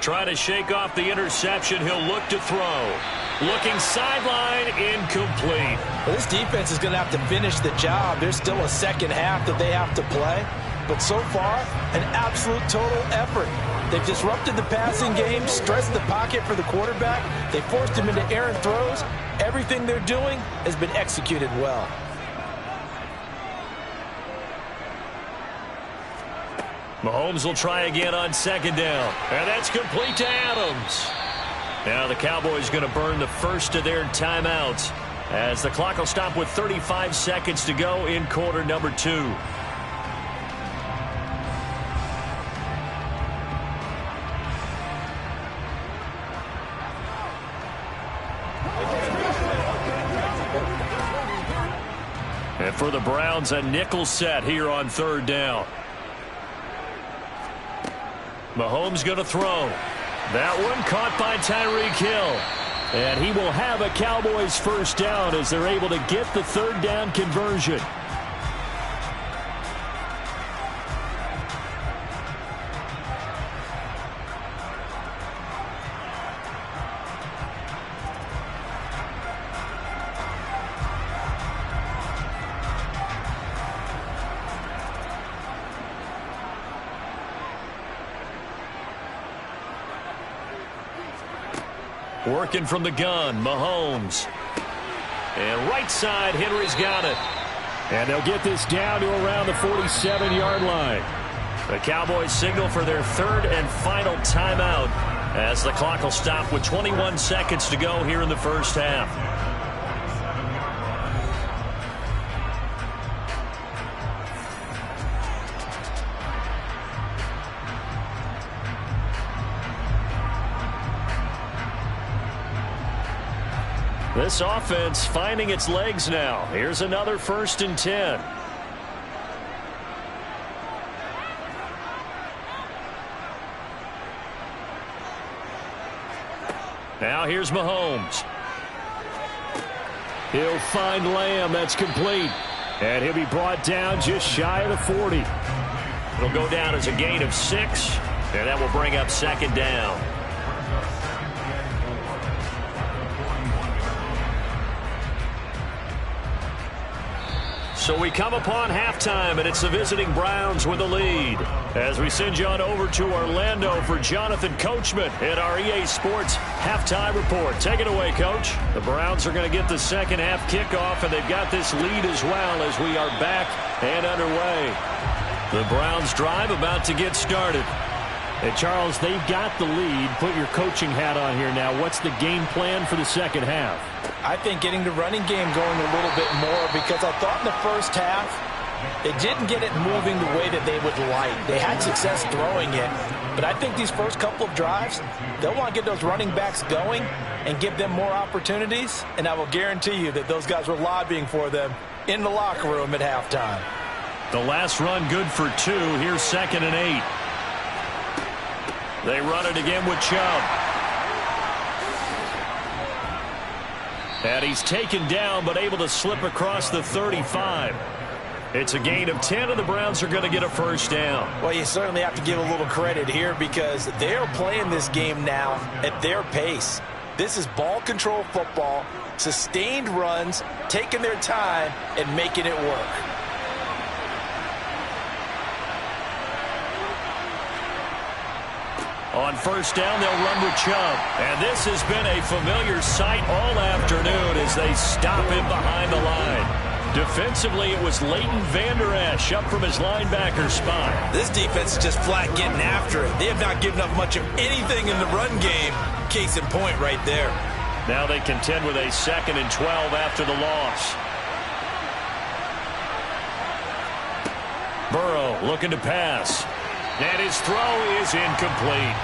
Trying to shake off the interception. He'll look to throw. Looking sideline, incomplete. Well, this defense is going to have to finish the job. There's still a second half that they have to play. But so far, an absolute total effort. They've disrupted the passing game, stressed the pocket for the quarterback. They forced him into errant throws. Everything they're doing has been executed well. Mahomes will try again on second down. And that's complete to Adams. Now the Cowboys going to burn the first of their timeouts as the clock will stop with 35 seconds to go in quarter number 2. And for the Browns, a nickel set here on third down. Mahomes going to throw. That one caught by Tyreek Hill. And he will have a Cowboys first down as they're able to get the third down conversion. Working from the gun, Mahomes. And right side, Henry's got it. And they'll get this down to around the 47-yard line. The Cowboys signal for their third and final timeout as the clock will stop with 21 seconds to go here in the first half. This offense finding its legs now. Here's another 1st and 10. Now here's Mahomes. He'll find Lamb. That's complete. And he'll be brought down just shy of the 40. It'll go down as a gain of 6. And that will bring up second down. So we come upon halftime, and it's the visiting Browns with the lead. As we send you on over to Orlando for Jonathan Coachman in our EA Sports Halftime Report. Take it away, Coach. The Browns are going to get the second half kickoff, and they've got this lead as well as we are back and underway. The Browns drive about to get started. And Charles, they've got the lead. Put your coaching hat on here now. What's the game plan for the second half? I think getting the running game going a little bit more, because I thought in the first half they didn't get it moving the way that they would like. They had success throwing it, but I think these first couple of drives, they'll want to get those running backs going and give them more opportunities, and I will guarantee you that those guys were lobbying for them in the locker room at halftime. The last run good for 2. Here's 2nd and 8. They run it again with Chubb. And he's taken down but able to slip across the 35. It's a gain of 10, and the Browns are going to get a first down. Well, you certainly have to give a little credit here because they're playing this game now at their pace. This is ball control football, sustained runs, taking their time and making it work. On first down, they'll run with Chubb. And this has been a familiar sight all afternoon as they stop him behind the line. Defensively, it was Leighton Vander Esch up from his linebacker spot. This defense is just flat getting after it. They have not given up much of anything in the run game. Case in point right there. Now they contend with a 2nd and 12 after the loss. Burrow looking to pass. And his throw is incomplete.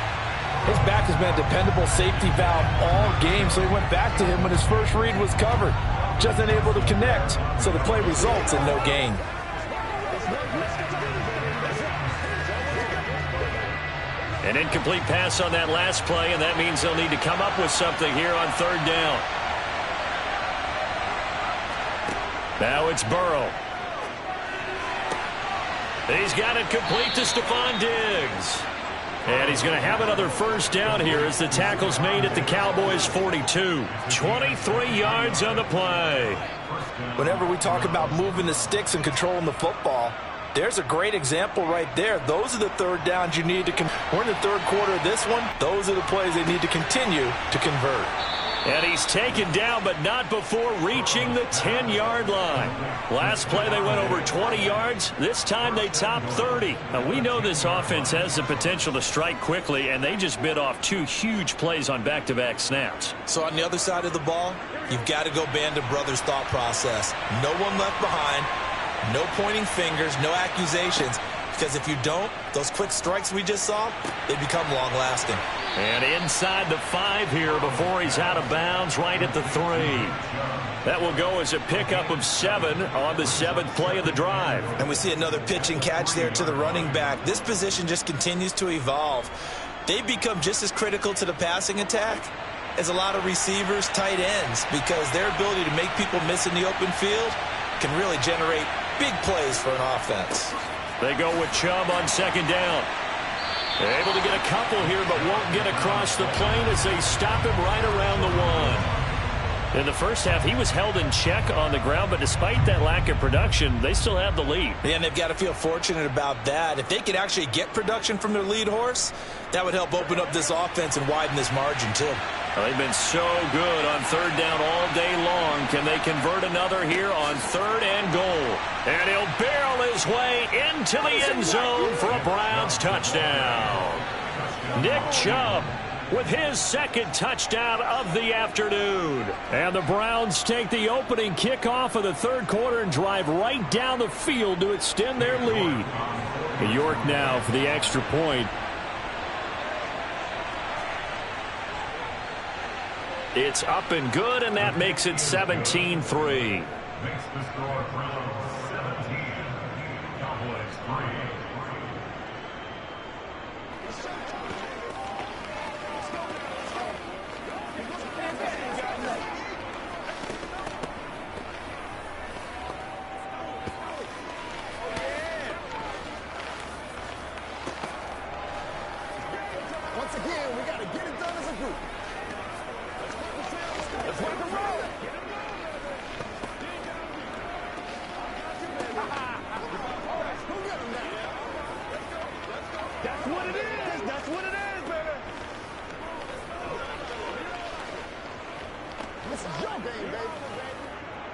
His back has been a dependable safety valve all game, so he went back to him when his first read was covered. Just unable to connect, so the play results in no gain. An incomplete pass on that last play, and that means they'll need to come up with something here on third down. Now it's Burrow. He's got it complete to Stephon Diggs. And he's going to have another first down here as the tackle's made at the Cowboys' 42. 23 yards on the play. Whenever we talk about moving the sticks and controlling the football, there's a great example right there. Those are the third downs you need to we're in the third quarter of this one. Those are the plays they need to continue to convert. And he's taken down, but not before reaching the 10-yard line. Last play, they went over 20 yards. This time, they topped 30. Now, we know this offense has the potential to strike quickly, and they just bit off 2 huge plays on back-to-back snaps. So on the other side of the ball, you've got to go Band of Brothers thought process. No one left behind, no pointing fingers, no accusations. Because if you don't, those quick strikes we just saw, they become long-lasting. And inside the 5 here before he's out of bounds, right at the 3. That will go as a pickup of 7 on the 7th play of the drive. And we see another pitch and catch there to the running back. This position just continues to evolve. They become just as critical to the passing attack as a lot of receivers, tight ends, because their ability to make people miss in the open field can really generate big plays for an offense. They go with Chubb on 2nd down. They're able to get a couple here, but won't get across the plane as they stop him right around the 1. In the first half, he was held in check on the ground, but despite that lack of production, they still have the lead. Yeah, and they've got to feel fortunate about that. If they could actually get production from their lead horse, that would help open up this offense and widen this margin, too. Well, they've been so good on 3rd down all day long. Can they convert another here on 3rd and goal? And he'll barrel his way into the end zone for a Browns touchdown. Nick Chubb with his 2nd touchdown of the afternoon. And the Browns take the opening kickoff of the 3rd quarter and drive right down the field to extend their lead. York now for the extra point. It's up and good, and that makes it 17-3. Once again, we got to get it done as a group. Let's work the road. That's what it is. That's what it is, baby. This is your game, baby.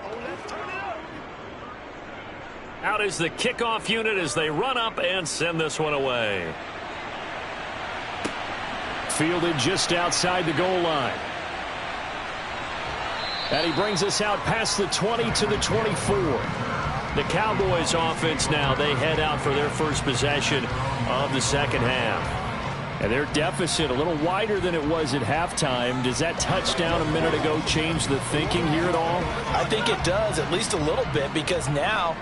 Oh, let's turn it up. Out is the kickoff unit as they run up and send this one away. Fielded just outside the goal line. And he brings us out past the 20 to the 24. The Cowboys offense now, they head out for their first possession of the 2nd half. And their deficit a little wider than it was at halftime. Does that touchdown a minute ago change the thinking here at all? I think it does, at least a little bit, because now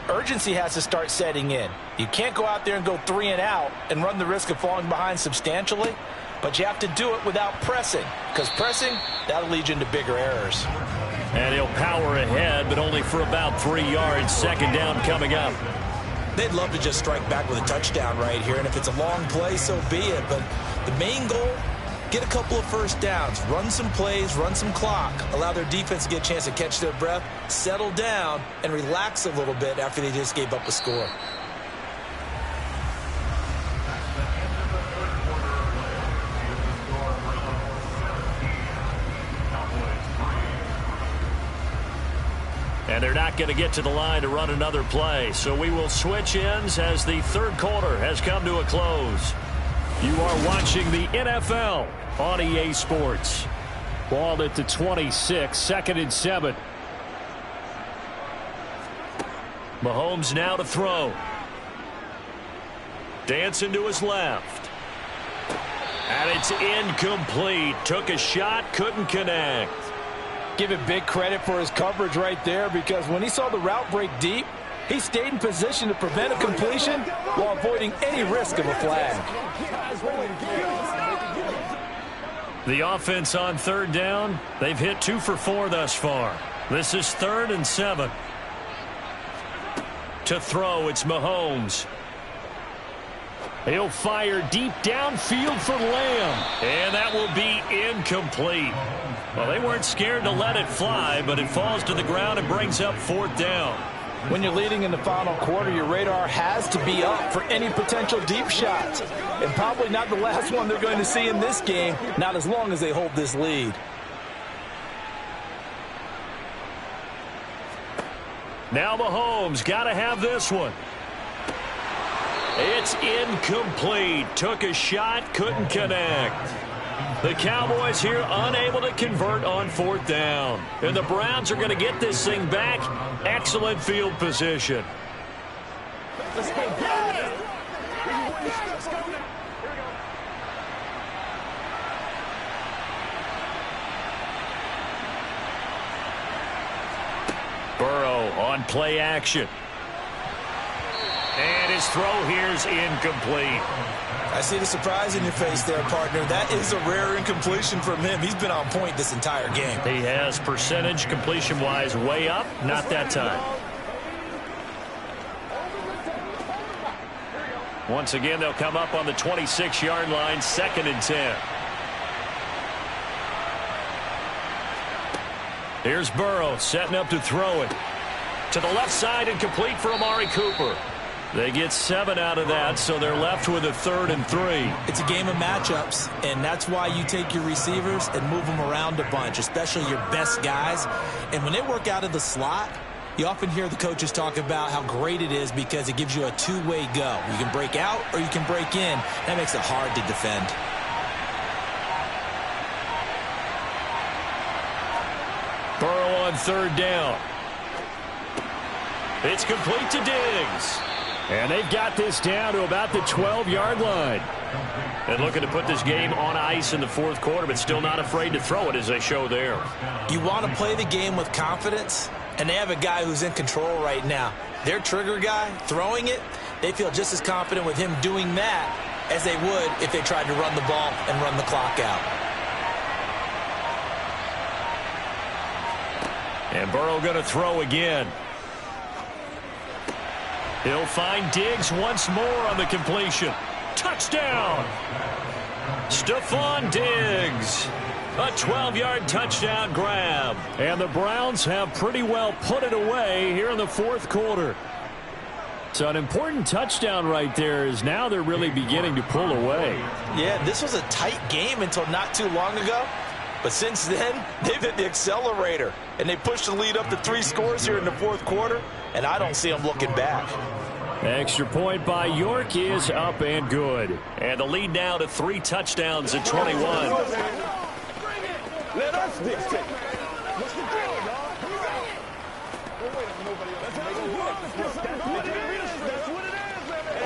urgency has to start setting in. You can't go out there and go 3 and out and run the risk of falling behind substantially. But you have to do it without pressing, because pressing, that'll lead you into bigger errors. And he'll power ahead, but only for about 3 yards. 2nd down coming up. They'd love to just strike back with a touchdown right here, and if it's a long play, so be it. But the main goal, get a couple of first downs, run some plays, run some clock, allow their defense to get a chance to catch their breath, settle down, and relax a little bit after they just gave up a score. And they're not going to get to the line to run another play. So we will switch ends as the 3rd quarter has come to a close. You are watching the NFL on EA Sports. Ball at the 26, 2nd and 7. Mahomes now to throw. Dancing to his left. And it's incomplete. Took a shot, couldn't connect. Give it big credit for his coverage right there, because when he saw the route break deep, he stayed in position to prevent a completion while avoiding any risk of a flag. The offense on 3rd down, they've hit 2 for 4 thus far. This is 3rd and 7. To throw, it's Mahomes. He'll fire deep downfield for Lamb. And that will be incomplete. Well, they weren't scared to let it fly, but it falls to the ground and brings up 4th down. When you're leading in the final quarter, your radar has to be up for any potential deep shots. And probably not the last one they're going to see in this game, not as long as they hold this lead. Now Mahomes got to have this one. It's incomplete. Took a shot, couldn't connect. The Cowboys here unable to convert on 4th down. And the Browns are going to get this thing back. Excellent field position. Let's go. Burrow on play action. And his throw here is incomplete. I see the surprise in your face there, partner. That is a rare incompletion from him. He's been on point this entire game. He has percentage completion-wise way up. Not that time. Once again, they'll come up on the 26-yard line, 2nd and 10. Here's Burrow setting up to throw it. To the left side and complete for Amari Cooper. They get 7 out of that, so they're left with a 3rd and 3. It's a game of matchups, and that's why you take your receivers and move them around a bunch, especially your best guys. And when they work out of the slot, you often hear the coaches talk about how great it is because it gives you a two-way go. You can break out or you can break in. That makes it hard to defend. Burrow on 3rd down. It's complete to Diggs. And they've got this down to about the 12-yard line. And looking to put this game on ice in the 4th quarter, but still not afraid to throw it as they show there. You want to play the game with confidence, and they have a guy who's in control right now. Their trigger guy, throwing it, they feel just as confident with him doing that as they would if they tried to run the ball and run the clock out. And Burrow going to throw again. He'll find Diggs once more on the completion. Touchdown! Stephon Diggs. A 12-yard touchdown grab. And the Browns have pretty well put it away here in the 4th quarter. So an important touchdown right there is now they're really beginning to pull away. Yeah, this was a tight game until not too long ago. But since then, they've hit the accelerator. And they pushed the lead up to 3 scores here in the 4th quarter. And I don't see them looking back. Extra point by York is up and good. And the lead now to 3 touchdowns at 21. Let us dictate. What's the deal, y'all? Here we go. Well, wait, nobody else. That's what it is. That's what it is, baby.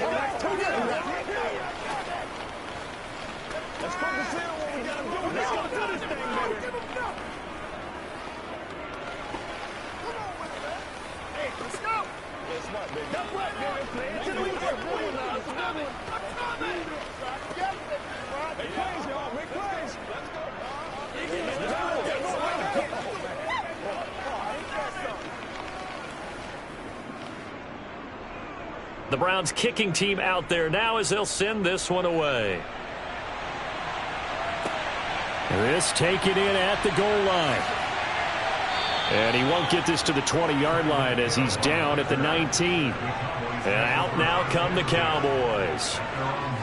Let's focus in on what we got to do. Let's go do this thing, baby. Come on with it, man. Hey, let's go. That's right, baby. That's right, baby. Play it to the weekend. Make plays, y'all. Make plays. Let's go. The Browns kicking team out there now as they'll send this one away. This taken in at the goal line. And he won't get this to the 20-yard line as he's down at the 19. And out now come the Cowboys.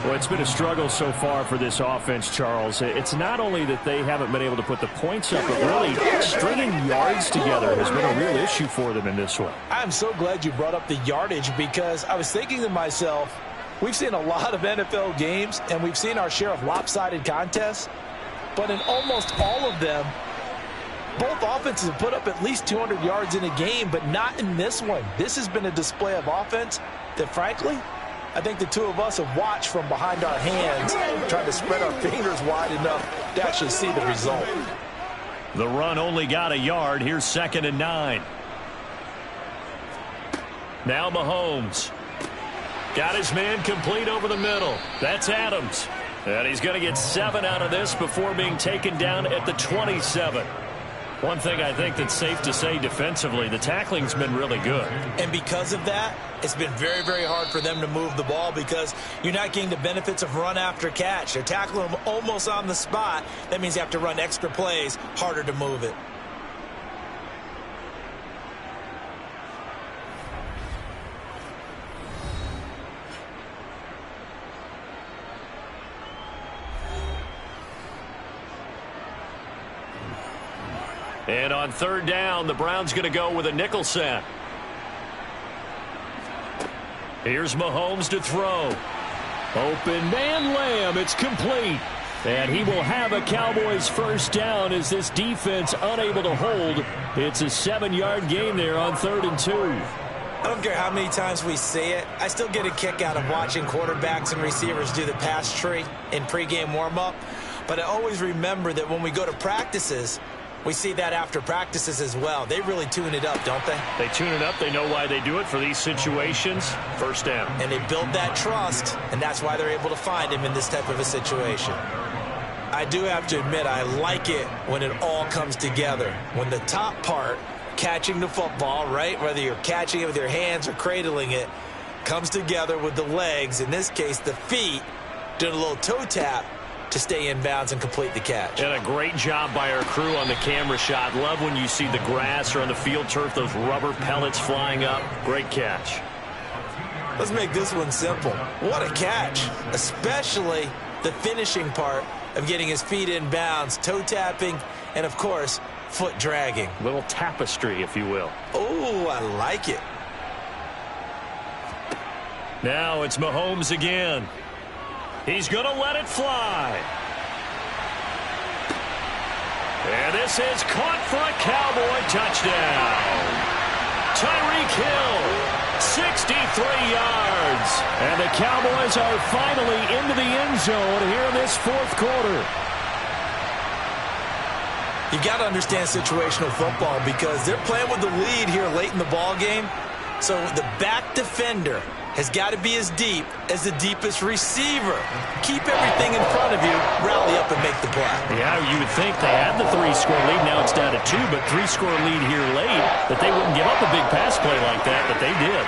Well, it's been a struggle so far for this offense, Charles. It's not only that they haven't been able to put the points up, but really stringing yards together has been a real issue for them in this one. I'm so glad you brought up the yardage because I was thinking to myself, we've seen a lot of NFL games and we've seen our share of lopsided contests, but in almost all of them, both offenses have put up at least 200 yards in a game, but not in this one. This has been a display of offense that, frankly, I think the two of us have watched from behind our hands, trying to spread our fingers wide enough to actually see the result. The run only got a yard. Here's 2nd and 9. Now Mahomes. Got his man complete over the middle. That's Adams. And he's going to get 7 out of this before being taken down at the 27. One thing I think that's safe to say defensively, the tackling's been really good. And because of that, it's been very, very hard for them to move the ball because you're not getting the benefits of run after catch. They're tackling them almost on the spot. That means you have to run extra plays, harder to move it. And on third down, the Browns going to go with a nickel set. Here's Mahomes to throw. Open man, Lamb. It's complete. And he will have a Cowboys first down as this defense unable to hold. It's a 7-yard gain there on 3rd and 2. I don't care how many times we see it. I still get a kick out of watching quarterbacks and receivers do the pass tree in pregame warm-up. But I always remember that when we go to practices, we see that after practices as well. They really tune it up, don't they? They tune it up. They know why they do it for these situations. First down. And they build that trust, and that's why they're able to find him in this type of a situation. I do have to admit, I like it when it all comes together. When the top part, catching the football, right, whether you're catching it with your hands or cradling it, comes together with the legs, in this case the feet, doing a little toe tap to stay in bounds and complete the catch. And a great job by our crew on the camera shot. Love when you see the grass or on the field turf, those rubber pellets flying up. Great catch. Let's make this one simple. What a catch, especially the finishing part of getting his feet in bounds, toe tapping, and of course, foot dragging. Little tapestry, if you will. Oh, I like it. Now it's Mahomes again. He's going to let it fly. And this is caught for a Cowboy touchdown. Tyreek Hill, 63 yards. And the Cowboys are finally into the end zone here in this 4th quarter. You got to understand situational football because they're playing with the lead here late in the ball game. So the back defender has got to be as deep as the deepest receiver. Keep everything in front of you, rally up and make the play. Yeah, you would think they had the 3-score lead. Now it's down to 2, but 3-score lead here late, that they wouldn't give up a big pass play like that, but they did.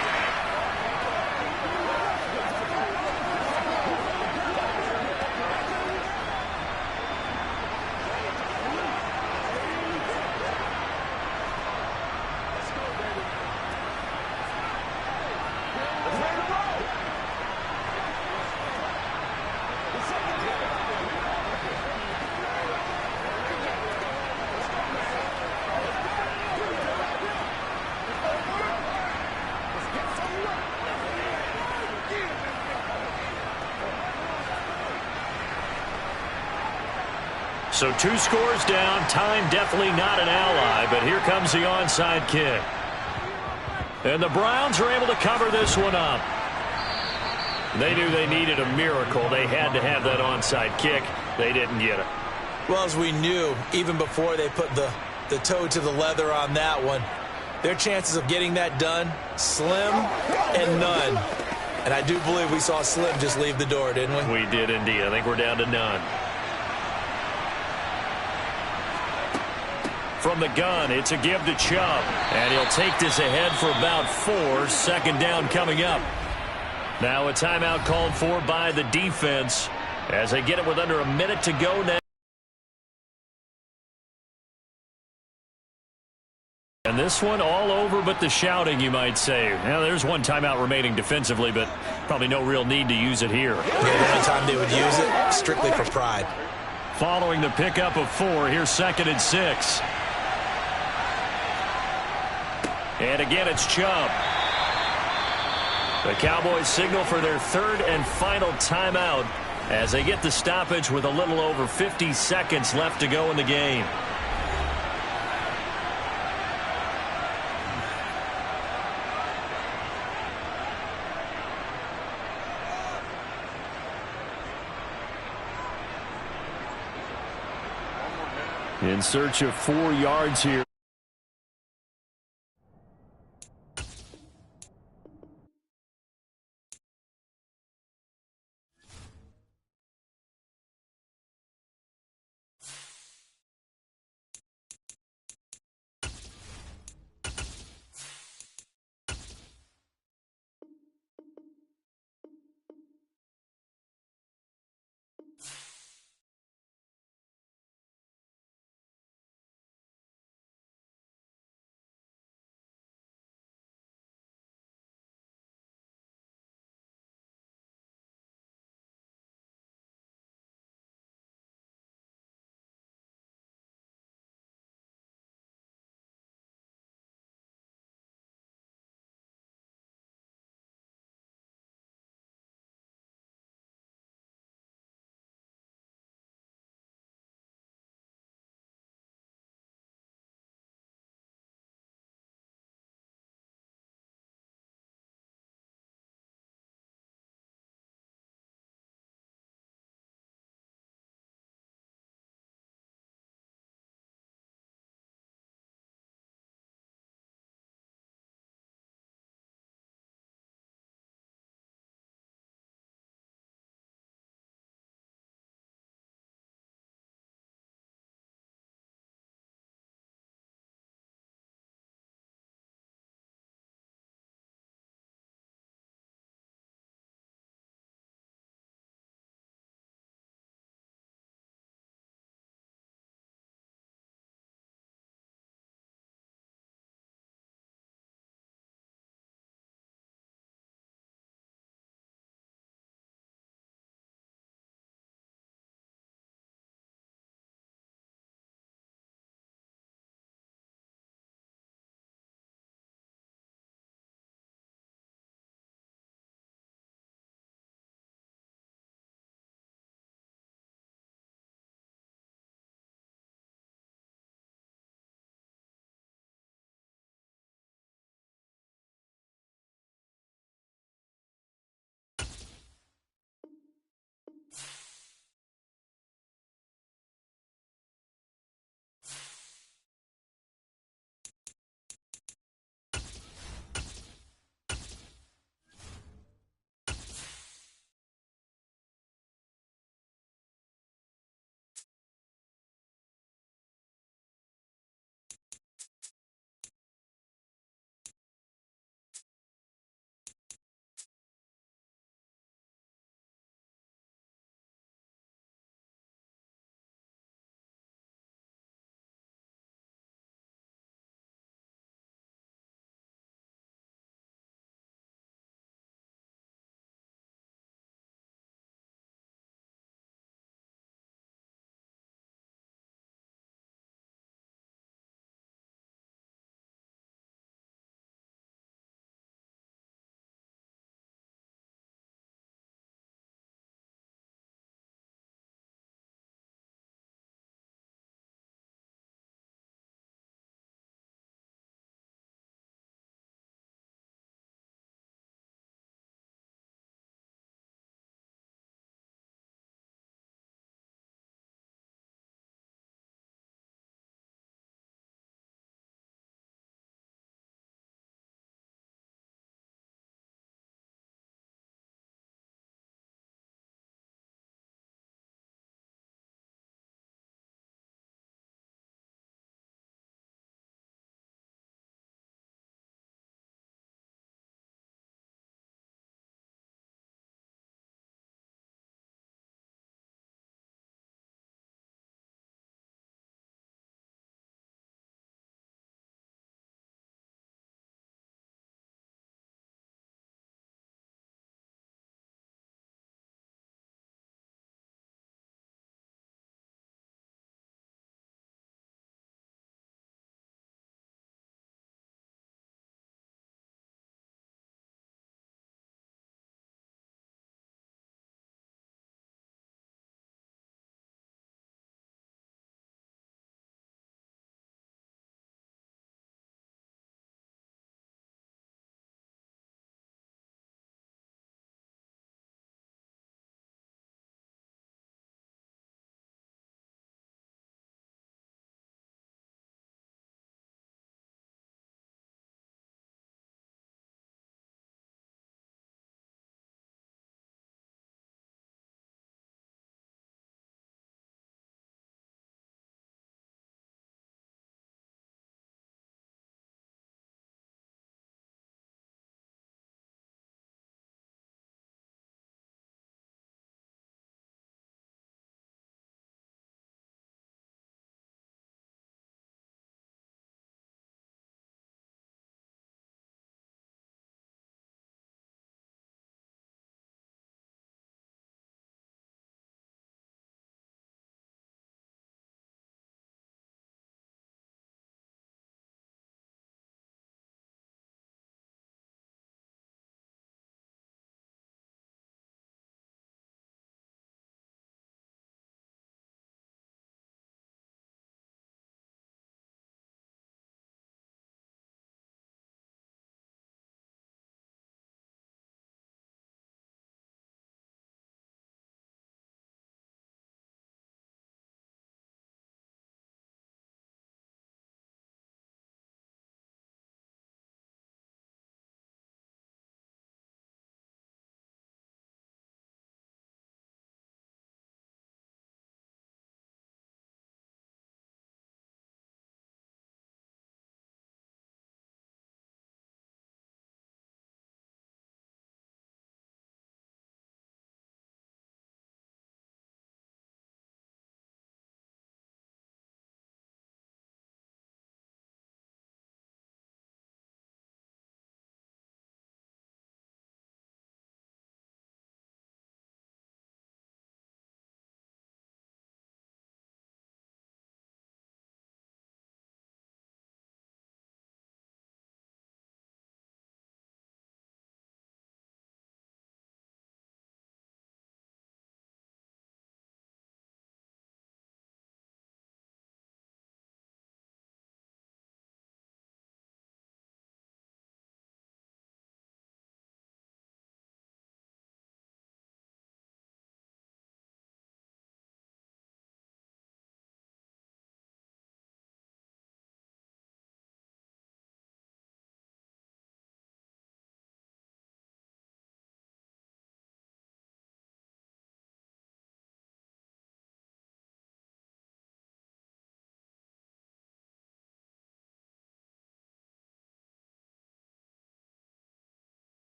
So 2 scores down. Time definitely not an ally, but here comes the onside kick. And the Browns are able to cover this one up. They knew they needed a miracle. They had to have that onside kick. They didn't get it. Well, as we knew, even before they put the toe to the leather on that one, their chances of getting that done, slim and none. And I do believe we saw Slim just leave the door, didn't we? We did indeed. I think we're down to none. From the gun, it's a give to Chubb. And he'll take this ahead for about 4. 2nd down coming up. Now a timeout called for by the defense as they get it with under a minute to go now. And this one all over but the shouting, you might say. Now there's one timeout remaining defensively, but probably no real need to use it here. Yeah, the only time they would use it, strictly for pride. Following the pickup of 4, here's 2nd and 6. And again, it's Chubb. The Cowboys signal for their 3rd and final timeout as they get the stoppage with a little over 50 seconds left to go in the game. In search of 4 yards here.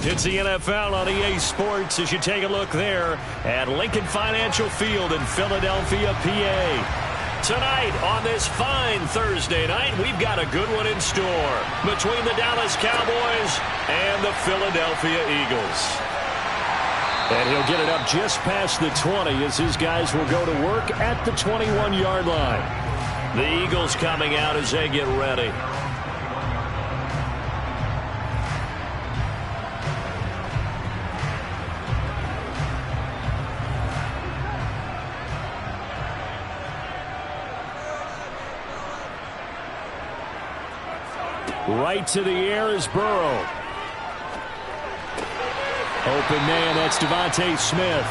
It's the NFL on EA Sports as you take a look there at Lincoln Financial Field in Philadelphia, PA. Tonight on this fine Thursday night, we've got a good one in store between the Dallas Cowboys and the Philadelphia Eagles. And he'll get it up just past the 20 as his guys will go to work at the 21-yard line. The Eagles coming out as they get ready. Right to the air is Burrow. Open man, that's Devontae Smith.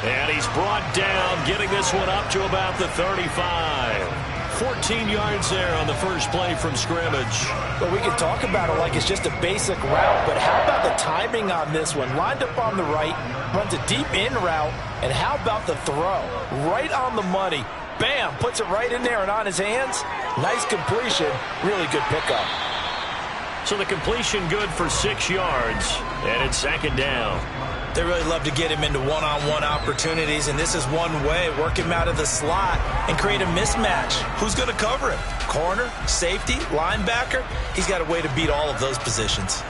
And he's brought down, getting this one up to about the 35. 14 yards there on the first play from scrimmage. Well, we can talk about it like it's just a basic route, but how about the timing on this one? Lined up on the right, runs a deep in route, and how about the throw? Right on the money. Bam, puts it right in there and on his hands. Nice completion, really good pickup. So the completion good for 6 yards, and it's second down. They really love to get him into one-on-one opportunities, and this is one way. Work him out of the slot and create a mismatch. Who's going to cover him? Corner, safety, linebacker? He's got a way to beat all of those positions.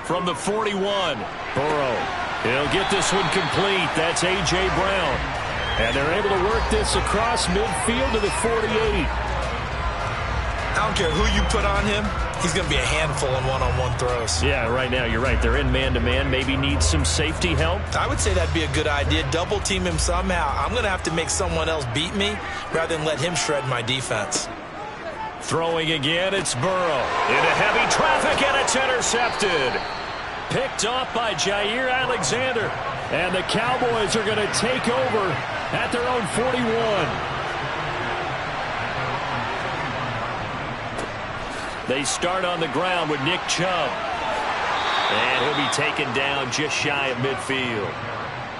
From the 41, Burrow. He'll get this one complete. That's A.J. Brown. And they're able to work this across midfield to the 48. I don't care who you put on him. He's going to be a handful in one-on-one throws. Yeah, right now, you're right. They're in man-to-man. Maybe needs some safety help. I would say that'd be a good idea. Double team him somehow. I'm going to have to make someone else beat me rather than let him shred my defense. Throwing again, it's Burrow. Into heavy traffic, and it's intercepted. Picked off by Jair Alexander. And the Cowboys are going to take over at their own 41. They start on the ground with Nick Chubb. And he'll be taken down just shy of midfield.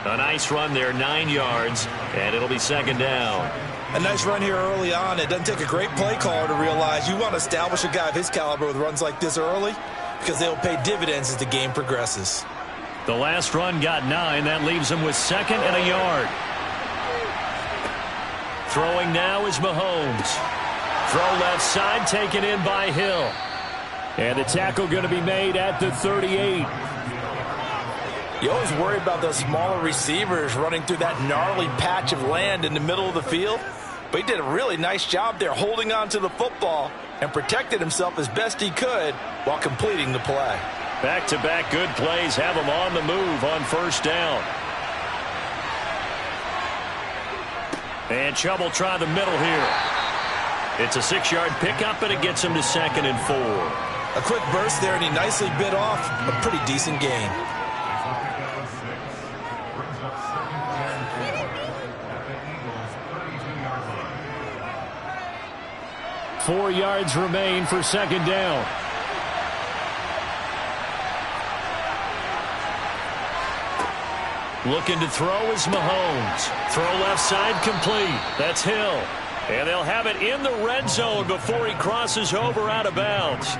A nice run there, 9 yards, and it'll be second down. A nice run here early on. It doesn't take a great play caller to realize you want to establish a guy of his caliber with runs like this early because they'll pay dividends as the game progresses. The last run got 9. That leaves him with second and a yard. Throwing now is Mahomes. Throw left side, taken in by Hill. And the tackle going to be made at the 38. You always worry about those smaller receivers running through that gnarly patch of land in the middle of the field. But he did a really nice job there holding on to the football and protected himself as best he could while completing the play. Back-to-back good plays have him on the move on first down. And Chubb will try the middle here. It's a 6-yard pickup, and it gets him to second and 4. A quick burst there, and he nicely bit off a pretty decent gain. Four yards remain for second down. Looking to throw is Mahomes. Throw left side complete. That's Hill. And they'll have it in the red zone before he crosses over out of bounds.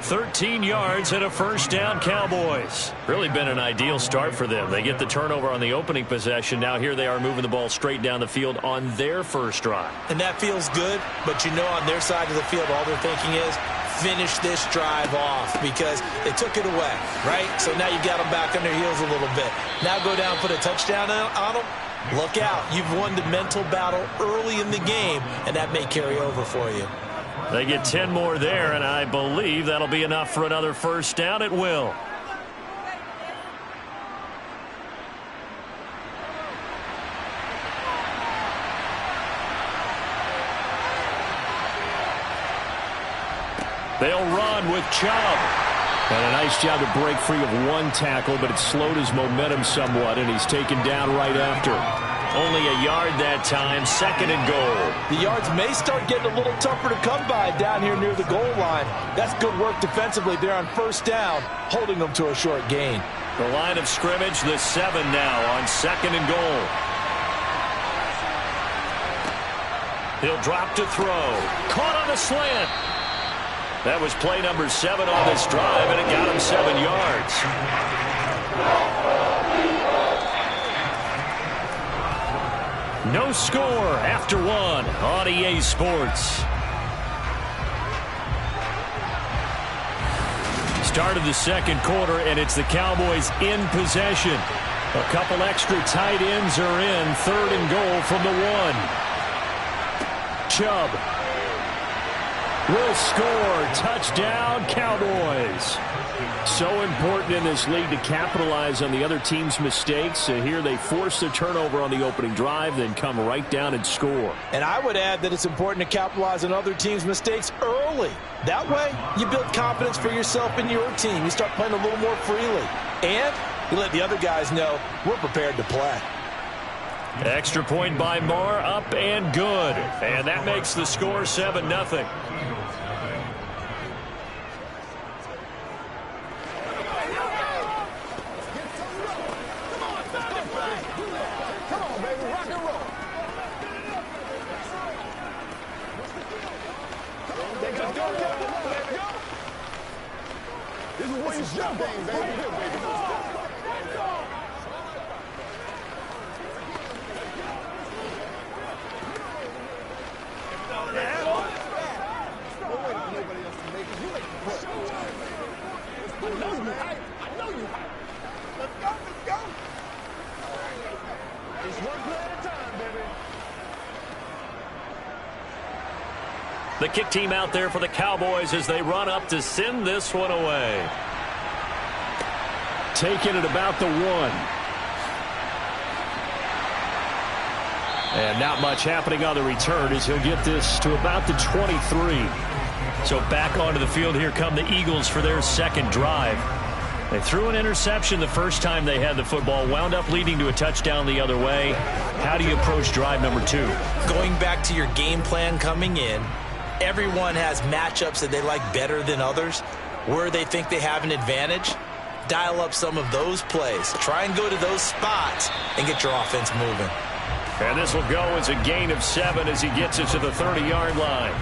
13 yards and a first down, Cowboys. Really been an ideal start for them. They get the turnover on the opening possession. Now here they are moving the ball straight down the field on their first drive. And that feels good, but you know on their side of the field all they're thinking is finish this drive off because they took it away, right? So now you got them back on their heels a little bit. Now go down, put a touchdown on them. Look out. You've won the mental battle early in the game, and that may carry over for you. They get 10 more there, and I believe that'll be enough for another first down. It will. They'll run with Chubb. And a nice job to break free of one tackle, but it slowed his momentum somewhat, and he's taken down right after. Only a yard that time, second and goal. The yards may start getting a little tougher to come by down here near the goal line. That's good work defensively there on first down, holding them to a short gain. The line of scrimmage, the 7 now on second and goal. He'll drop to throw. Caught on the slant. That was play number 7 on this drive, and it got him 7 yards. No score after 1 on EA Sports. Start of the second quarter, and it's the Cowboys in possession. A couple extra tight ends are in. 3rd and goal from the 1. Chubb will score. Touchdown, Cowboys. So important in this league to capitalize on the other team's mistakes. Here they force the turnover on the opening drive, then come right down and score. And I would add that it's important to capitalize on other teams' mistakes early. That way, you build confidence for yourself and your team. You start playing a little more freely. And you let the other guys know we're prepared to play. Extra point by Moore, up and good. And that makes the score 7-0. This is what you jump game, baby. The kick team out there for the Cowboys as they run up to send this one away. Taking it about the 1. And not much happening on the return as he'll get this to about the 23. So back onto the field here come the Eagles for their second drive. They threw an interception the first time they had the football, wound up leading to a touchdown the other way. How do you approach drive number 2? Going back to your game plan coming in, everyone has matchups that they like better than others. Where they think they have an advantage, dial up some of those plays. Try and go to those spots and get your offense moving. And this will go as a gain of 7 as he gets it to the 30-yard line.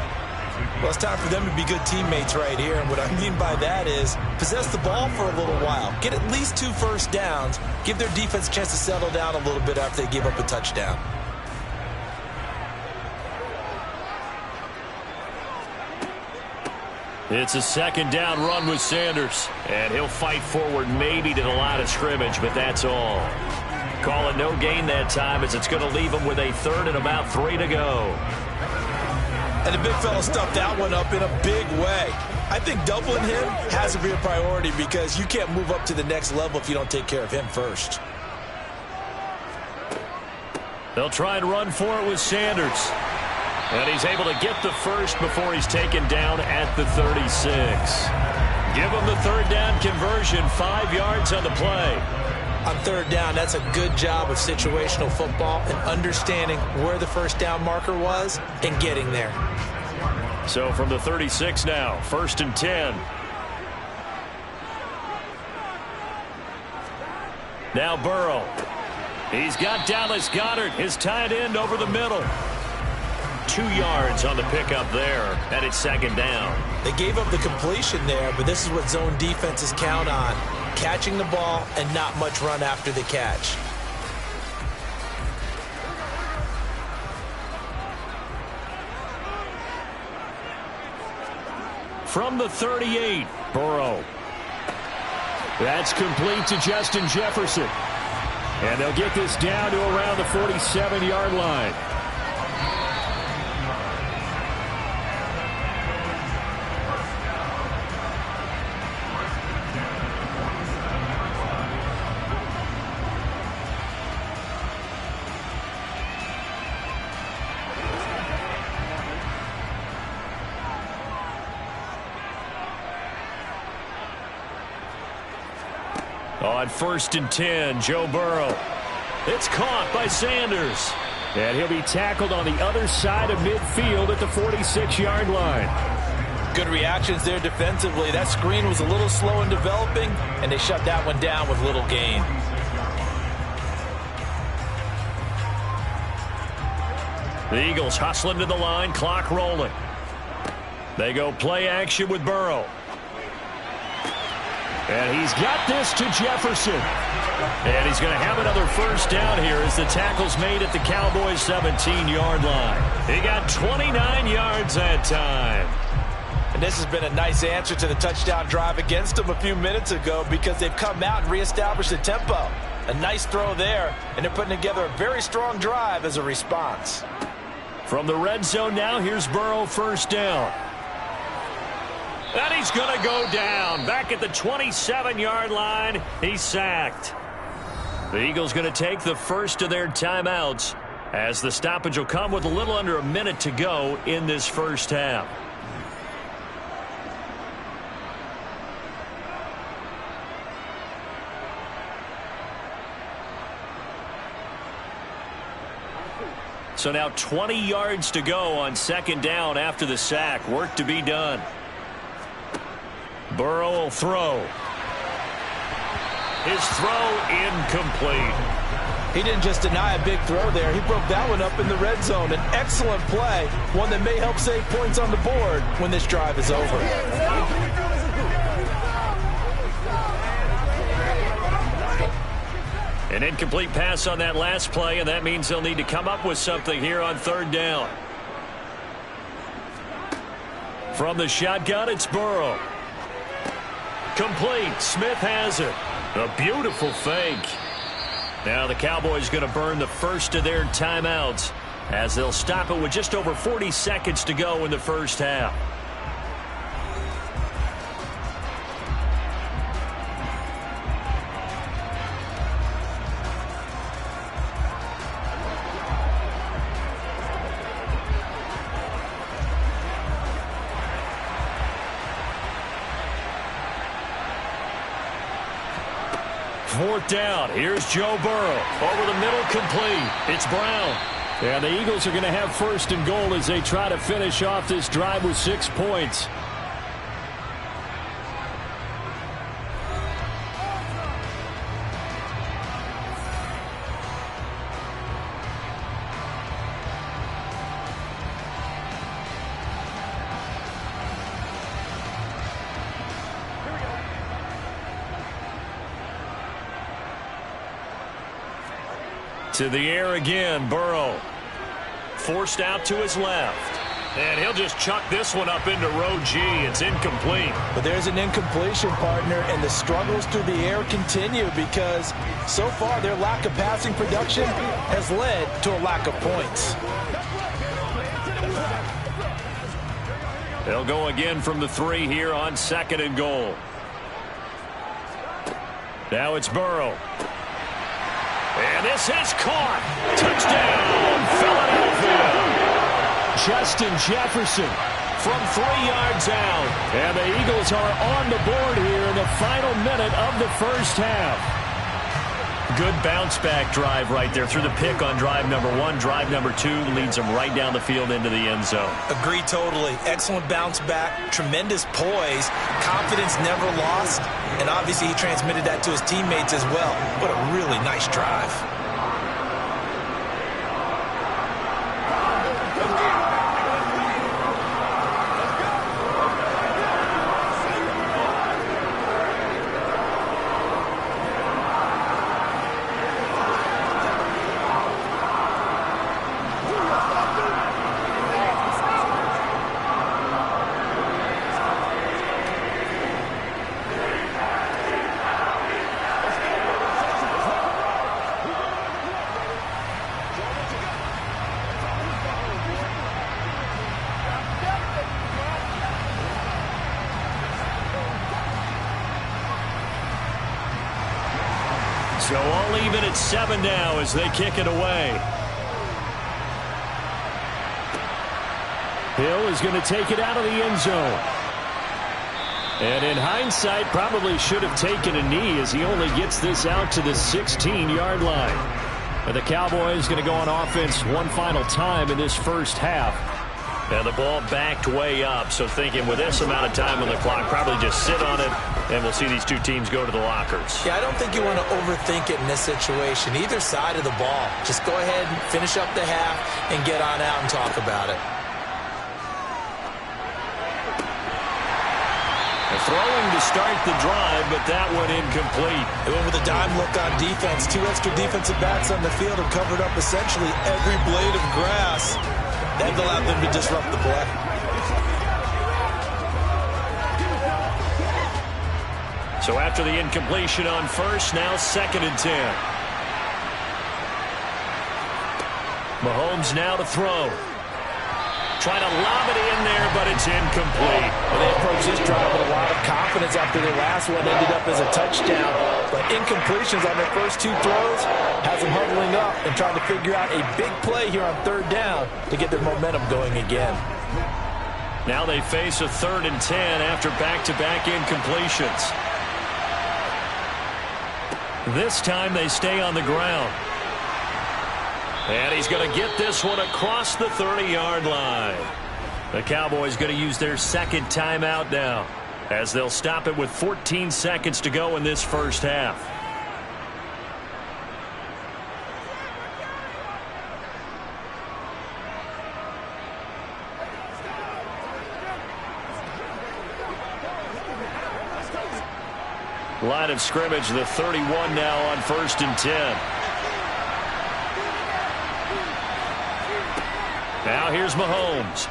Well, it's time for them to be good teammates right here. And what I mean by that is possess the ball for a little while. Get at least 2 first downs. Give their defense a chance to settle down a little bit after they give up a touchdown. It's a second down run with Sanders. And he'll fight forward maybe to the line of scrimmage, but that's all. Call it no gain that time as it's going to leave him with a 3rd and about 3 to go. And the big fella stuffed that one up in a big way. I think doubling him has to be a priority because you can't move up to the next level if you don't take care of him first. They'll try and run for it with Sanders. And he's able to get the first before he's taken down at the 36. Give him the 3rd down conversion, 5 yards on the play. On 3rd down, that's a good job of situational football and understanding where the first down marker was and getting there. So from the 36 now, 1st and 10. Now Burrow. He's got Dallas Goedert, his tight end, over the middle. 2 yards on the pickup there, and it's 2nd down. They gave up the completion there, but this is what zone defenses count on. Catching the ball and not much run after the catch. From the 38, Burrow. That's complete to Justin Jefferson. And they'll get this down to around the 47-yard line. On 1st and 10, Joe Burrow. It's caught by Sanders. And he'll be tackled on the other side of midfield at the 46-yard line. Good reactions there defensively. That screen was a little slow in developing, and they shut that one down with little gain. The Eagles hustling to the line, clock rolling. They go play action with Burrow. And he's got this to Jefferson. And he's going to have another first down here as the tackle's made at the Cowboys' 17-yard line. He got 29 yards that time. And this has been a nice answer to the touchdown drive against them a few minutes ago because they've come out and reestablished the tempo. A nice throw there, and they're putting together a very strong drive as a response. From the red zone now, here's Burrow, first down. And he's going to go down. Back at the 27-yard line, he's sacked. The Eagles going to take the first of their timeouts as the stoppage will come with a little under a minute to go in this first half. So now 20 yards to go on second down after the sack. Work to be done. Burrow will throw. His throw incomplete. He didn't just deny a big throw there. He broke that one up in the red zone. An excellent play, one that may help save points on the board when this drive is over. An incomplete pass on that last play, and that means they'll need to come up with something here on third down. From the shotgun, it's Burrow. Complete. Smith has it. A beautiful fake. Now the Cowboys going to burn the first of their timeouts as they'll stop it with just over 40 seconds to go in the first half. Fourth down. Here's Joe Burrow. Over the middle, complete. It's Brown. And the Eagles are going to have first and goal as they try to finish off this drive with 6 points. To the air again, Burrow. Forced out to his left. And he'll just chuck this one up into row G. It's incomplete. But there's an incompletion, partner, and the struggles through the air continue because so far their lack of passing production has led to a lack of points. They'll go again from the 3 here on second and goal. Now it's Burrow. And this is caught. Touchdown, Philadelphia. Justin Jefferson from 3 yards out. And the Eagles are on the board here in the final minute of the first half. Good bounce-back drive right there through the pick on drive number 1. Drive number 2 leads them right down the field into the end zone. Agree totally. Excellent bounce back, tremendous poise, confidence never lost, and obviously he transmitted that to his teammates as well. What a really nice drive. So all even at 7 now as they kick it away. Hill is going to take it out of the end zone. And in hindsight, probably should have taken a knee as he only gets this out to the 16-yard line. And the Cowboys going to go on offense one final time in this first half. And the ball backed way up, so thinking with this amount of time on the clock, probably just sit on it, and we'll see these two teams go to the lockers. Yeah, I don't think you want to overthink it in this situation. Either side of the ball. Just go ahead and finish up the half and get on out and talk about it. throwing to start the drive, but that one incomplete. They went with a dime look on defense. 2 extra defensive backs on the field have covered up essentially every blade of grass. That allowed them to disrupt the play. So after the incompletion on first, now 2nd and 10. Mahomes now to throw. Trying to lob it in there, but it's incomplete. Well, they approached this drive with a lot of confidence after their last one ended up as a touchdown. But incompletions on their first 2 throws has them huddling up and trying to figure out a big play here on 3rd down to get their momentum going again. Now they face a 3rd and 10 after back-to-back incompletions. This time they stay on the ground. And he's going to get this one across the 30-yard line. The Cowboys going to use their 2nd timeout now, as they'll stop it with 14 seconds to go in this first half. Line of scrimmage, the 31 now on 1st and 10. Now here's Mahomes.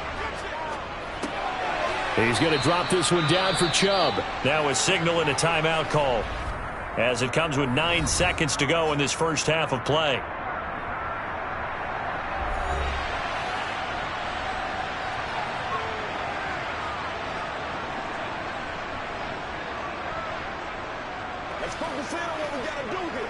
He's going to drop this one down for Chubb. Now a signal and a timeout call, as it comes with 9 seconds to go in this first half of play. Let's focus in on what we got to do here.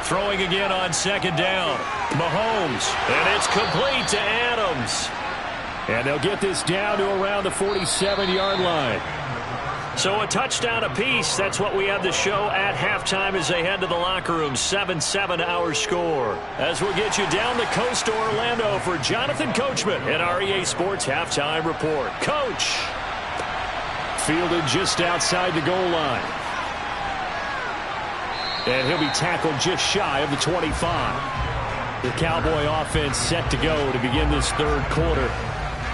Throwing again on 2nd down. Mahomes, and it's complete to Adams. And they'll get this down to around the 47-yard line. So a touchdown apiece. That's what we have to show at halftime as they head to the locker room. 7-7 our score. As we'll get you down the coast to Orlando for Jonathan Coachman at our EA Sports Halftime Report. Coach. Fielded just outside the goal line. And he'll be tackled just shy of the 25. The Cowboy offense set to go to begin this 3rd quarter.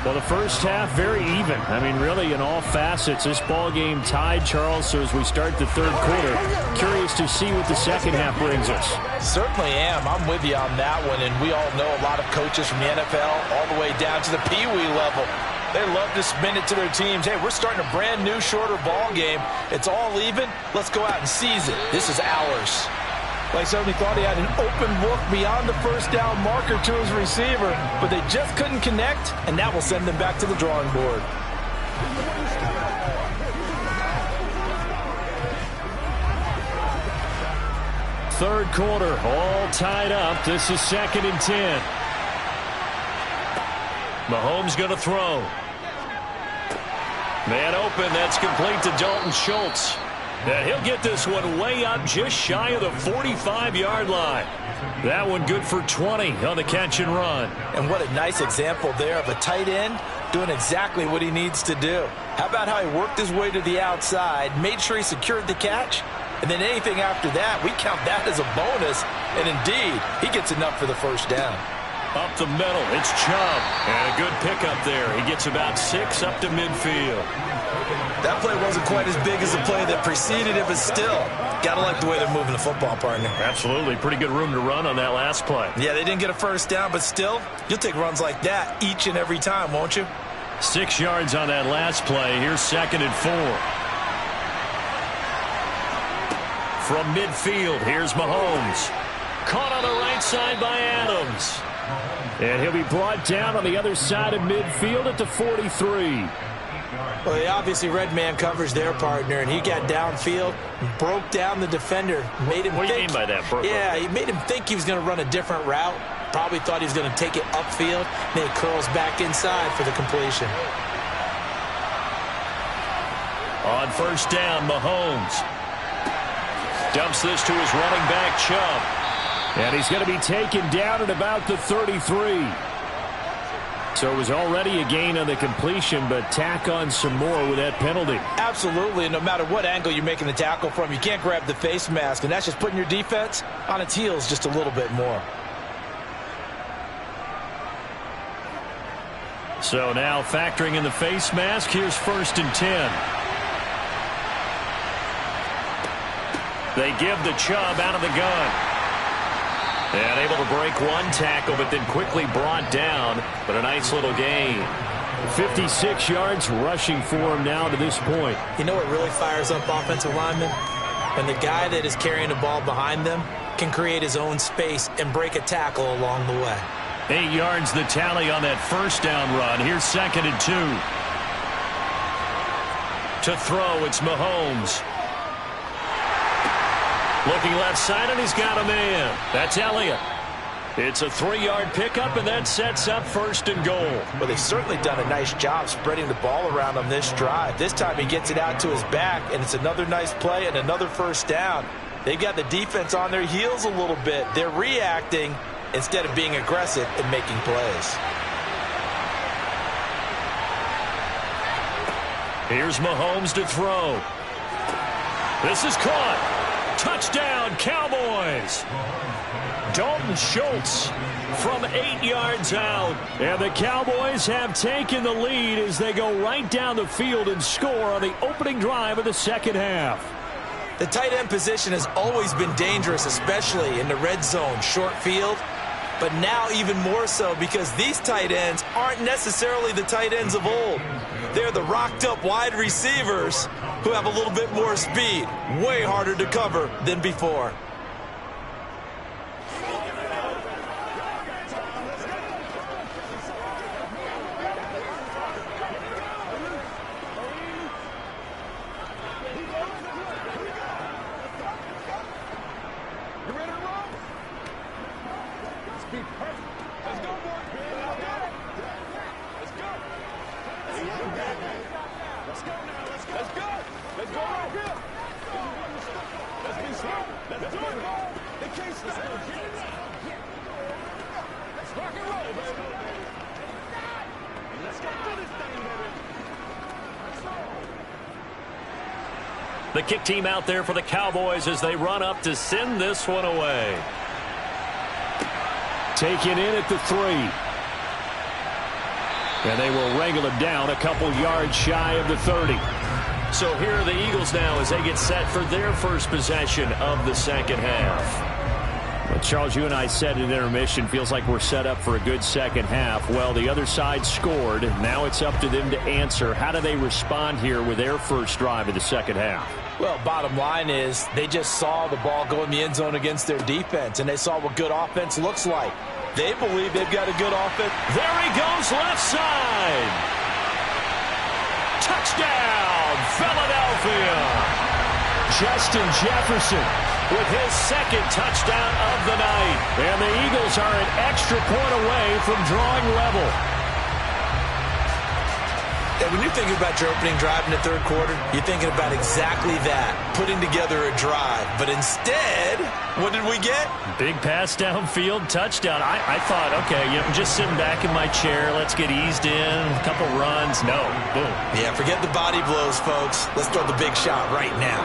Well, the first half, very even. I mean, really, in all facets, this ball game tied, Charles. So as we start the 3rd quarter, curious to see what the 2nd half brings us. Certainly am. I'm with you on that one. And we all know a lot of coaches from the NFL all the way down to the Pee Wee level. They love to spin it to their teams. Hey, we're starting a brand new, shorter ball game. It's all even. Let's go out and seize it. This is ours. Well, I certainly thought he had an open look beyond the 1st down marker to his receiver, but they just couldn't connect, and that will send them back to the drawing board. Third quarter, all tied up. This is 2nd and 10. Mahomes going to throw. Man open, that's complete to Dalton Schultz. And he'll get this one way up just shy of the 45-yard line. That one good for 20 on the catch and run. And what a nice example there of a tight end doing exactly what he needs to do. How about how he worked his way to the outside, made sure he secured the catch, and then anything after that, we count that as a bonus. And indeed, he gets enough for the 1st down. Up the middle, it's Chubb. And a good pickup there. He gets about 6 up to midfield. That play wasn't quite as big as the play that preceded it, but still, gotta like the way they're moving the football, partner. Absolutely. Pretty good room to run on that last play. Yeah, they didn't get a 1st down, but still, you'll take runs like that each and every time, won't you? 6 yards on that last play. Here's 2nd and 4. From midfield, here's Mahomes. Caught on the right side by Adams. And he'll be brought down on the other side of midfield at the 43. Well, they obviously read man coverage their partner, and he got downfield, broke down the defender, made him What do you think, mean by that, Burko? Yeah, he made him think he was going to run a different route. Probably thought he was going to take it upfield. Then he curls back inside for the completion. On 1st down, Mahomes dumps this to his running back, Chubb. And he's going to be taken down at about the 33. So it was already a gain on the completion, but tack on some more with that penalty. Absolutely. No matter what angle you're making the tackle from, you can't grab the face mask, and that's just putting your defense on its heels just a little bit more. So now factoring in the face mask, here's 1st and 10. They give the Chubb out of the gun. And able to break one tackle, but then quickly brought down. But a nice little gain. 56 yards rushing for him now to this point. You know what really fires up offensive linemen? When the guy that is carrying the ball behind them can create his own space and break a tackle along the way. 8 yards the tally on that first down run. Here's 2nd and 2. To throw, it's Mahomes. Looking left side, and he's got a man. That's Elliott. It's a 3-yard pickup, and that sets up 1st and goal. Well, they've certainly done a nice job spreading the ball around on this drive. This time he gets it out to his back, and it's another nice play and another 1st down. They've got the defense on their heels a little bit. They're reacting instead of being aggressive and making plays. Here's Mahomes to throw. This is caught. Touchdown, Cowboys. Dalton Schultz from 8 yards out. And the Cowboys have taken the lead as they go right down the field and score on the opening drive of the second half. The tight end position has always been dangerous, especially in the red zone, short field. But now even more so because these tight ends aren't necessarily the tight ends of old. They're the rocked-up wide receivers who have a little bit more speed. Way harder to cover than before. The kick team out there for the Cowboys as they run up to send this one away. Taken in at the 3. And they will wrangle him down a couple yards shy of the 30. So here are the Eagles now as they get set for their first possession of the second half. Well, Charles, you and I said in intermission, feels like we're set up for a good second half. Well, the other side scored. Now it's up to them to answer. How do they respond here with their first drive of the second half? Well, bottom line is they just saw the ball go in the end zone against their defense, and they saw what good offense looks like. They believe they've got a good offense. There he goes, left side. Touchdown, Philadelphia. Justin Jefferson with his second touchdown of the night. And the Eagles are an extra point away from drawing level. And when you're thinking about your opening drive in the third quarter, you're thinking about exactly that, putting together a drive. But instead, what did we get? Big pass downfield, touchdown. I thought, okay, I'm just sitting back in my chair. Let's get eased in, a couple runs. No, boom. Yeah, forget the body blows, folks. Let's throw the big shot right now.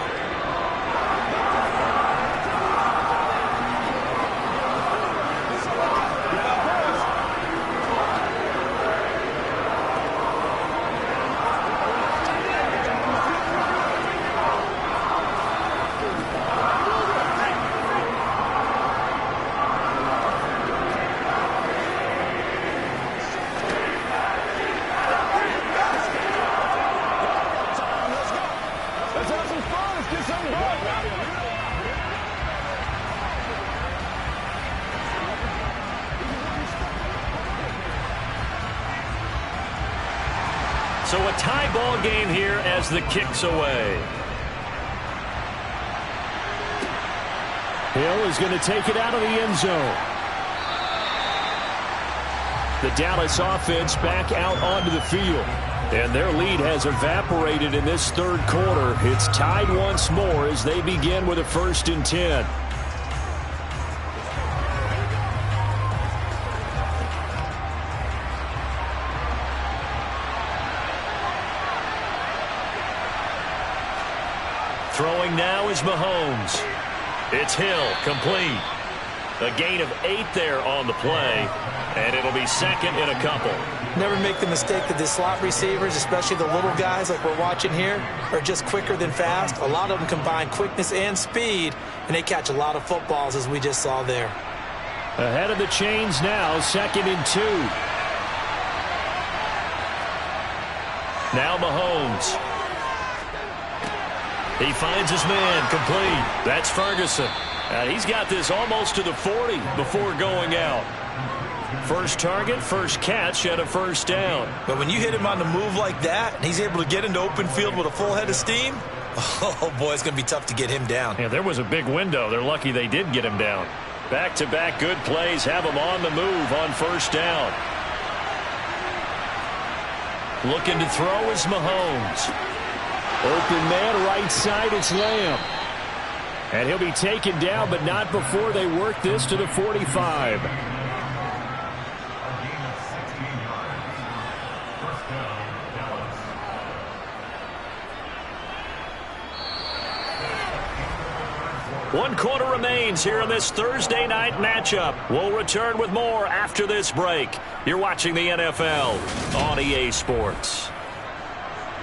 So a tie ball game here as the kick's away. Hill is going to take it out of the end zone. The Dallas offense back out onto the field. And their lead has evaporated in this third quarter. It's tied once more as they begin with a 1st and 10. is Mahomes. It's Hill, complete. A gain of 8 there on the play, and it'll be second in a couple. Never make the mistake that the slot receivers, especially the little guys like we're watching here, are just quicker than fast. A lot of them combine quickness and speed, and they catch a lot of footballs, as we just saw there. Ahead of the chains now, 2nd and 2. Now Mahomes. He finds his man, complete. That's Ferguson. He's got this almost to the 40 before going out. First target, first catch, and a first down. But when you hit him on the move like that, and he's able to get into open field with a full head of steam, oh, boy, it's going to be tough to get him down. Yeah, there was a big window. They're lucky they did get him down. Back-to-back good plays have him on the move on first down. Looking to throw is Mahomes. Open man, right side, it's Lamb. And he'll be taken down, but not before they work this to the 45. One quarter remains here in this Thursday night matchup. We'll return with more after this break. You're watching the NFL on EA Sports.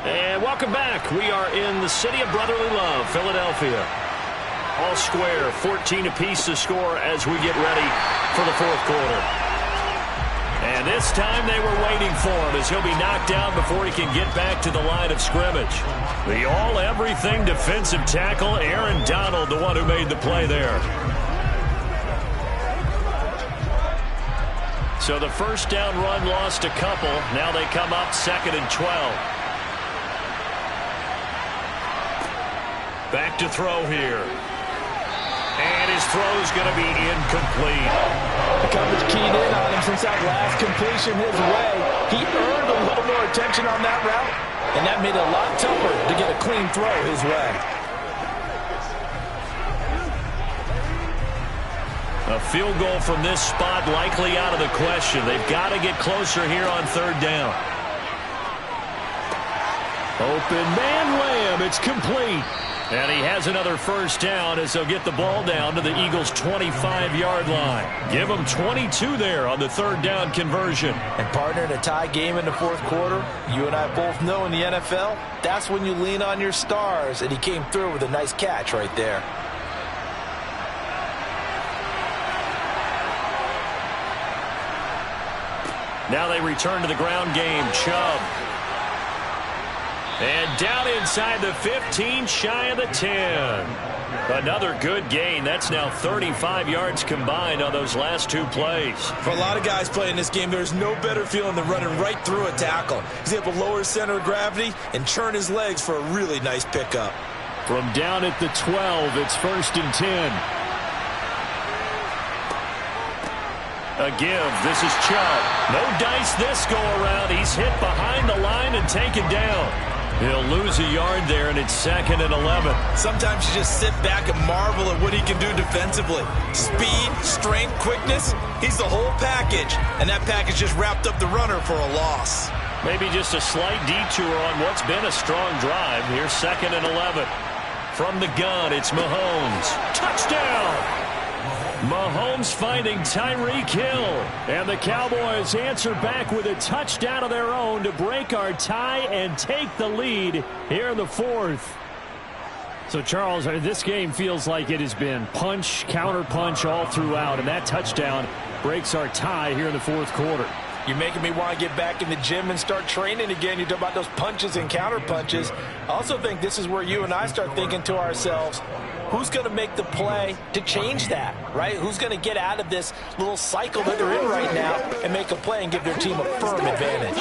And welcome back. We are in the city of brotherly love, Philadelphia. All square, 14 apiece to score as we get ready for the fourth quarter. And this time they were waiting for him as he'll be knocked down before he can get back to the line of scrimmage. The all-everything defensive tackle, Aaron Donald, the one who made the play there. So the first down run lost a couple. Now they come up 2nd and 12. Back to throw here. And his throw's going to be incomplete. The coverage keyed in on him since that last completion his way. He earned a little more attention on that route, and that made it a lot tougher to get a clean throw his way. A field goal from this spot likely out of the question. They've got to get closer here on third down. Open man, Lamb. It's complete. And he has another first down as they'll get the ball down to the Eagles' 25-yard line. Give them 22 there on the third down conversion. And partner, in a tie game in the fourth quarter, you and I both know in the NFL, that's when you lean on your stars, and he came through with a nice catch right there. Now they return to the ground game. Chubb. And down inside the 15, shy of the 10. Another good gain. That's now 35 yards combined on those last two plays. For a lot of guys playing this game, there's no better feeling than running right through a tackle. He's able to lower his center of gravity and churn his legs for a really nice pickup. From down at the 12, it's 1st and 10. A give. This is Chubb. No dice this go around. He's hit behind the line and taken down. He'll lose a yard there, and it's 2nd and 11. Sometimes you just sit back and marvel at what he can do defensively. Speed, strength, quickness, he's the whole package. And that package just wrapped up the runner for a loss. Maybe just a slight detour on what's been a strong drive. Here's 2nd and 11. From the gun, it's Mahomes. Touchdown! Mahomes finding Tyreek Hill. And the Cowboys answer back with a touchdown of their own to break our tie and take the lead here in the fourth. So, Charles, this game feels like it has been punch, counter-punch all throughout, and that touchdown breaks our tie here in the fourth quarter. You're making me want to get back in the gym and start training again. You talk about those punches and counter punches. I also think this is where you and I start thinking to ourselves, who's going to make the play to change that, right? Who's going to get out of this little cycle that they're in right now and make a play and give their team a firm advantage?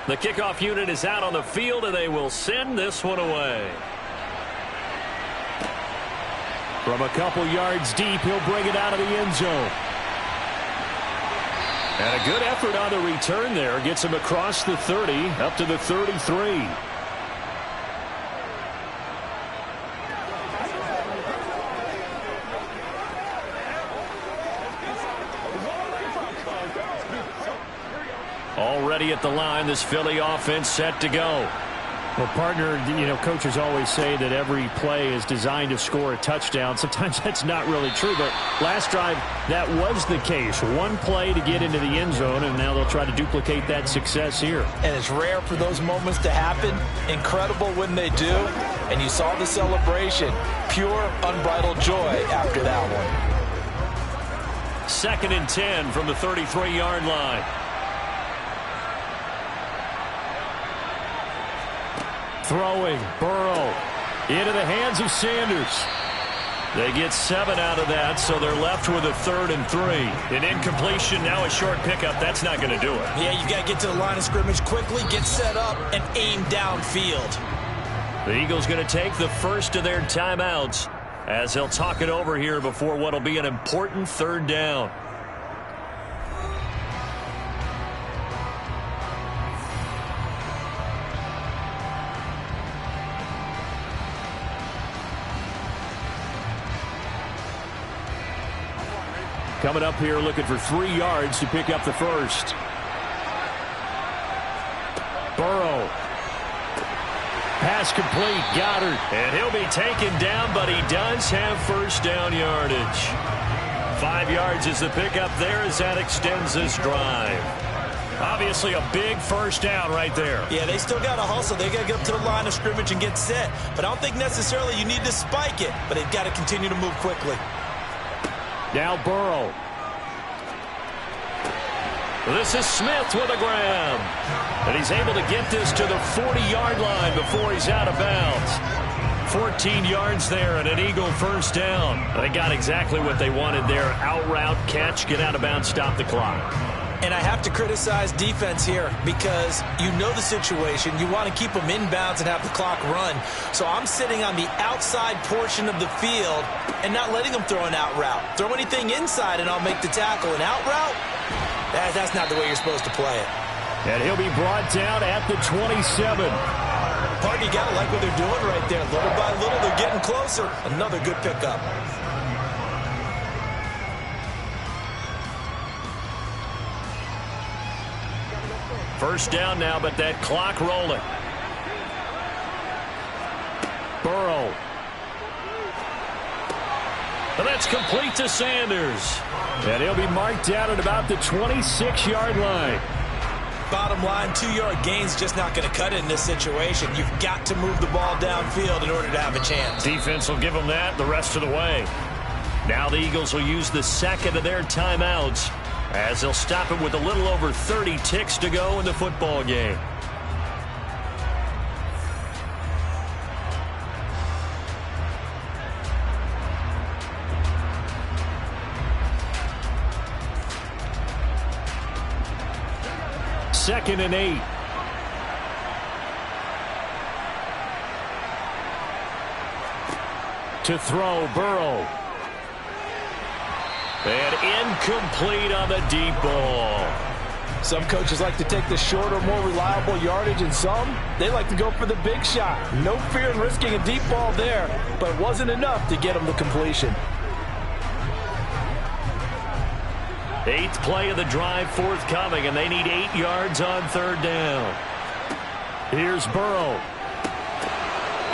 The kickoff unit is out on the field, and they will send this one away. From a couple yards deep, he'll bring it out of the end zone. And a good effort on the return there. Gets him across the 30, up to the 33. Already at the line, this Philly offense set to go. Well, partner, coaches always say that every play is designed to score a touchdown. Sometimes that's not really true, but last drive, that was the case. One play to get into the end zone, and now they'll try to duplicate that success here. And it's rare for those moments to happen. Incredible when they do. And you saw the celebration. Pure, unbridled joy after that one. 2nd and 10 from the 33-yard line. Throwing, Burrow, into the hands of Sanders. They get 7 out of that, so they're left with a 3rd and 3. An incompletion, now a short pickup. That's not going to do it. Yeah, you got to get to the line of scrimmage quickly, get set up, and aim downfield. The Eagles going to take the first of their timeouts as they'll talk it over here before what will be an important 3rd down. Coming up here looking for 3 yards to pick up the first. Burrow. Pass complete. Goddard. And he'll be taken down, but he does have first down yardage. 5 yards is the pickup there as that extends this drive. Obviously a big first down right there. Yeah, they still got to hustle. They got to get up to the line of scrimmage and get set. But I don't think necessarily you need to spike it, but they've got to continue to move quickly. Now Burrow. This is Smith with a grab. And he's able to get this to the 40-yard line before he's out of bounds. 14 yards there and an Eagle first down. They got exactly what they wanted there. Out route, catch, get out of bounds, stop the clock. And I have to criticize defense here because you know the situation. You want to keep them inbounds and have the clock run. So I'm sitting on the outside portion of the field and not letting them throw an out route. Throw anything inside and I'll make the tackle. An out route? That's not the way you're supposed to play it. And he'll be brought down at the 27. Partner, you got to like what they're doing right there. Little by little, they're getting closer. Another good pickup. First down now, but that clock rolling. Burrow. And that's complete to Sanders. And he'll be marked down at about the 26-yard line. Bottom line, 2-yard gain's just not going to cut it in this situation. You've got to move the ball downfield in order to have a chance. Defense will give them that the rest of the way. Now the Eagles will use the second of their timeouts as they'll stop it with a little over 30 ticks to go in the football game. Second and 8. To throw, Burrow. And incomplete on the deep ball. Some coaches like to take the shorter, more reliable yardage, and some, they like to go for the big shot. No fear in risking a deep ball there, but it wasn't enough to get them the completion. 8th play of the drive forthcoming, and they need 8 yards on 3rd down. Here's Burrow.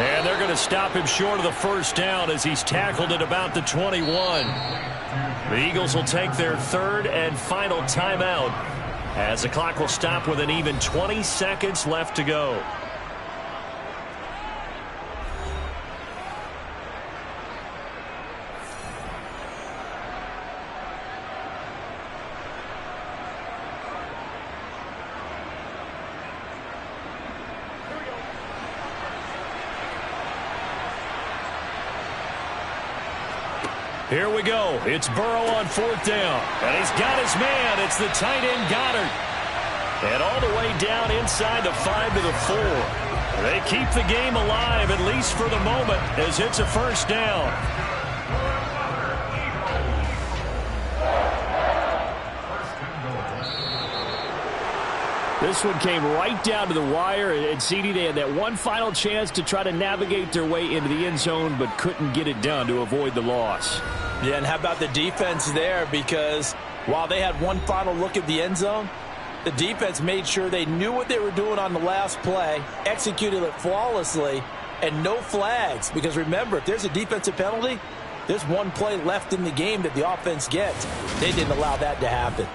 And they're going to stop him short of the first down as he's tackled at about the 21. The Eagles will take their 3rd and final timeout as the clock will stop with an even 20 seconds left to go. Here we go. It's Burrow on 4th down. And he's got his man. It's the tight end, Goddard. And all the way down inside the 5 to the 4. They keep the game alive, at least for the moment, as it's a first down. This one came right down to the wire, and CD, they had that one final chance to try to navigate their way into the end zone, but couldn't get it done to avoid the loss. Yeah, and how about the defense there? Because while they had one final look at the end zone, the defense made sure they knew what they were doing on the last play, executed it flawlessly, and no flags. Because remember, if there's a defensive penalty, there's one play left in the game that the offense gets. They didn't allow that to happen.